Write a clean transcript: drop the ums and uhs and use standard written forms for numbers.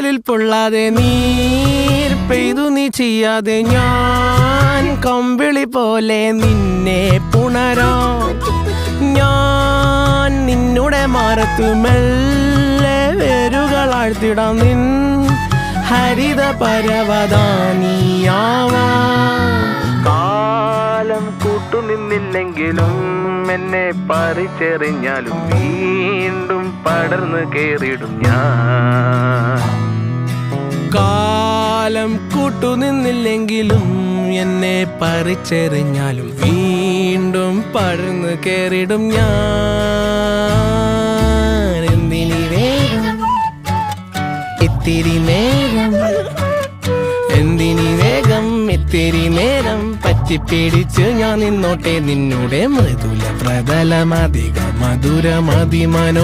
കടലിൽ പൊള്ളാതെ നീർ പെയ്തു നീ ചെയ്യാതെ ഞാൻ കമ്പിളി പോലെ നിന്നെ പുണരാം. ഞാൻ നിന്നുടെ മാറത്തു മെല്ലെ വേരുകളാഴ്ത്തിടാം. നിൻ ഹരിത പരവതാനിയാവാം. കാലം കൂട്ടുനിന്നില്ലെങ്കിലും എന്നെ പറിച്ചെറിഞ്ഞാലും വീണ്ടും പടർന്നു കേറിടും ഞാൻ. കാലം കൂട്ടുനിന്നില്ലെങ്കിലും എന്നെ പറിച്ചെറിഞ്ഞാലും വീണ്ടും പടർന്നു കേറിടും ഞാൻ. എന്തിനി വേഗം ഇത്തിരി നേരം, എന്തിനി വേഗം ഇത്തിരി നേരം പറ്റിപ്പിടിച്ച് ഞാൻ നിന്നോട്ടെ നിന്നുടെ മൃദുല പ്രതലമധിക മധുരമതിമനോഹരം.